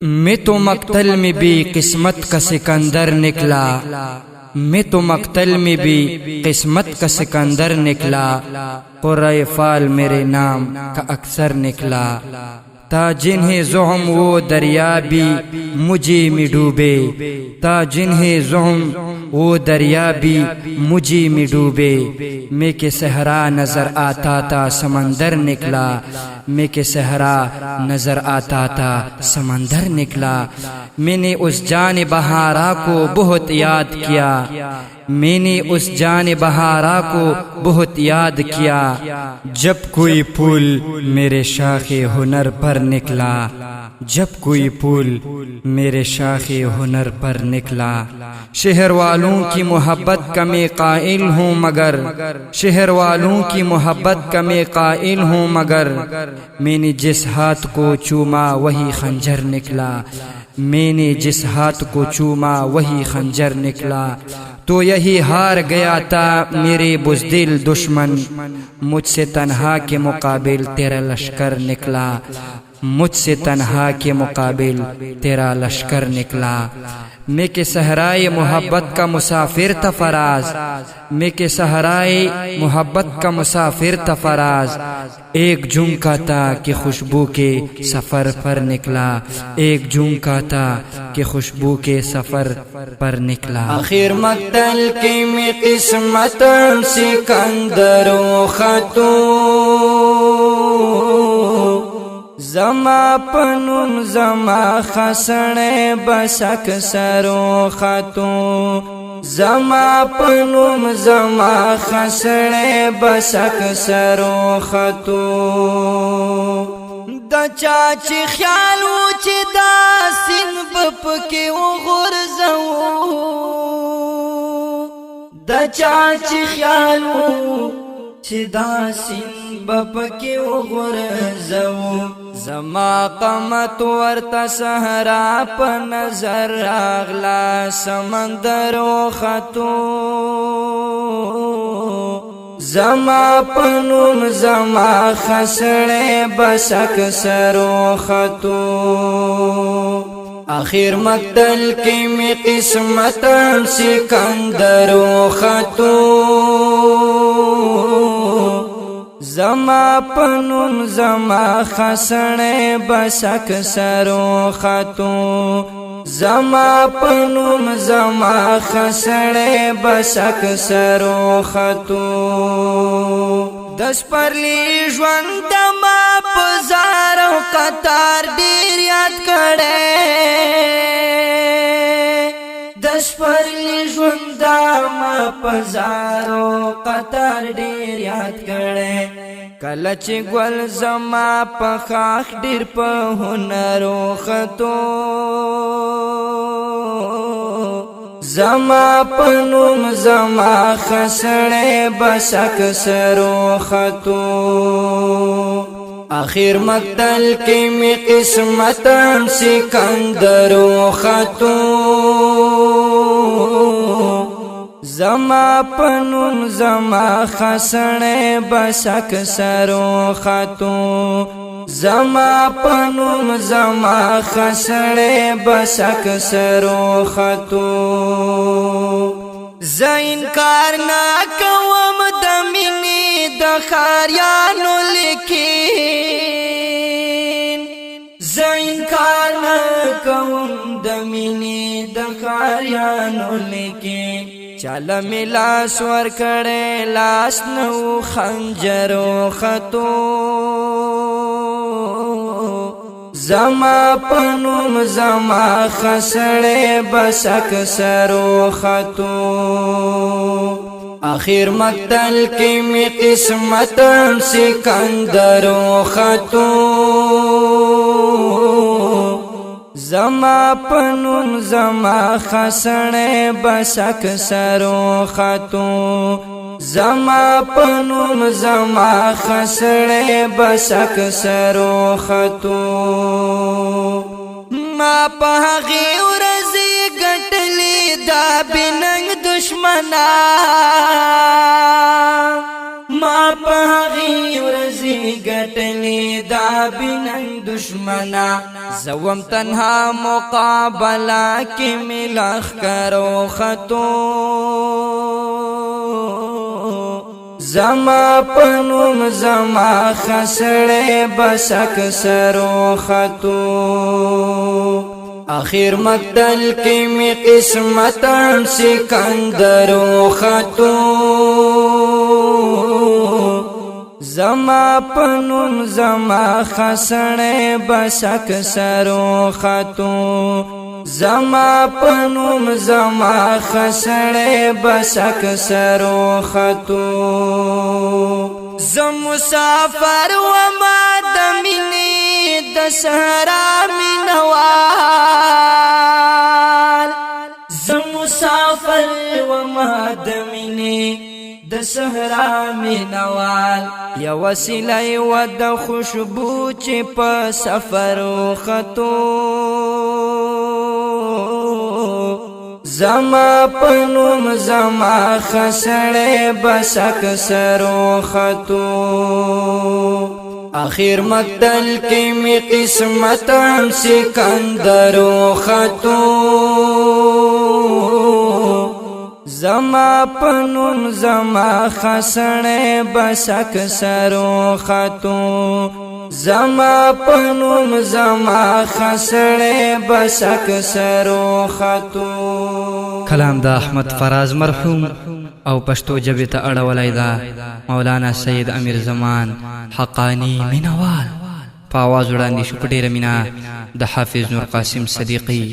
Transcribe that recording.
मैं तो मक्तल में भी किस्मत का सिकंदर निकला, मैं तो मक्तल में भी किस्मत का सिकंदर निकला। कुर्रे फाल मेरे नाम का अक्सर निकला। ता जिन्हें ज़ुहम वो दरिया भी मुझे में डूबे, ता जिन्हें ज़ुहम वो दरिया भी मुझे में डूबे। मैं के सहरा नजर आता था समंदर निकला, मैं के सहरा नजर आता था समंदर निकला। मैंने उस जान बहारा को बहुत याद किया, मैंने उस जान बहारा को बहुत याद किया। जब कोई फूल मेरे शाखे हुनर पर निकला, जब कोई फूल मेरे शाखे हुनर पर निकला। शहर वालों की मोहब्बत का मैं कायल हूँ मगर, शहर वालों की मोहब्बत का मैं कायल हूँ मगर। मैंने जिस हाथ को चूमा वही खंजर निकला, मैंने जिस हाथ को चूमा वही खंजर निकला। तो यही हार गया था मेरे बुज़दिल दुश्मन, मुझसे तन्हा के मुकाबिल तेरा लश्कर निकला, मुझसे तन्हा के मुकाबिल तेरा लश्कर निकला। मैं के सहराए मोहब्बत का मुसाफिर था फराज, मैं के सहराए मोहब्बत का मुसाफिर था फराज। एक झुमका था कि खुशबू के सफर पर निकला, एक झुमका था कि खुशबू के सफर पर निकला। आखिर मक्तल की में किस्मत सिकंदरों खतू, जमा पनुम जमा खसने बसक सरो खतू, जमा पनुम जमा खसने बसक सरो खतू। द चाची ख्याल उच दासिन बप के गुरजो, द चाची ख्याल उच दासिन बप के गुरजो। जमा कमत वर्ता सहरा प नजर अगला समंदरो खतू, जमा पनुम जमा खसने बसक सरो खतू। आखिर मक्तल की में किस्मत सिकंदरो खतू, जमा पनुम जमा खसने बसक सरो खतू, जमा पनुम जमा खसने बसक सरो खतू। दस परली ज्वंद मा पजारो कतार देर याद करे, दस परली ज्वंद मा पजारो कतार देर याद करे। कलच ग्वल जमा पखाख डिर प हुनरो खतो, जमा पनुम जमा खसने बसक सरो खतो। आखिर मक्तल की में किस्मत सिकंदरो खतो, जमा पनुम जमा खसने बसक सरो खतो, जमा पनुम जमा खसने बसक सरो खतो। ज़इनकार ना कवम दमिनी दखारियानो लेकिन, ज़इनकार ना कवम दमिनी दखारियानो लेकिन। चल मिला स्वर करे लास नौ खंजरो खतो, जमा पनुम जमा खसने बसक सरो खतो। आखिर मक्तल की में किस्मत सिकंदरो खतो, जमा पनुम जमा खसने बसक सरो खतो, जमा पनुम जमा खसने बसक सरो खतो। मा पहागी उरजी गटली दा बिनंग दुश्मना, मा پاغي ورزي گټلې دا بنن دشمنا زوم تنها مقابله کې ملخ کرو خطو زما پنوم زما خسړې بسک سرو خطو آخر مقتل کې می قسمت سکندر خطو زما پنوم زما خسړې بسک سرو خطو زما پنوم زما خسړې بسک سرو خطو زم مسافر وما د مینې د صحرا مینوال زم مسافر وما د مینې د صحرا مینوال یا وسیله و د خوشبو چې په سفر خطو زما پنوم زما خسړې بسک سرو خطو آخر مقتل کې می قسمت سکندر خطو زما پنوم زما خسړې بسک سرو خطو زما پنوم زما خسړې بسک سرو خطو کلام دا احمد فراز مرحوم او پښتو ژبې ته اړولای دا مولانا سید امیر زمان حقانی مینوال په आवाज وړاندې شو په ډیره مینا د حافظ نور قاسم صدیقی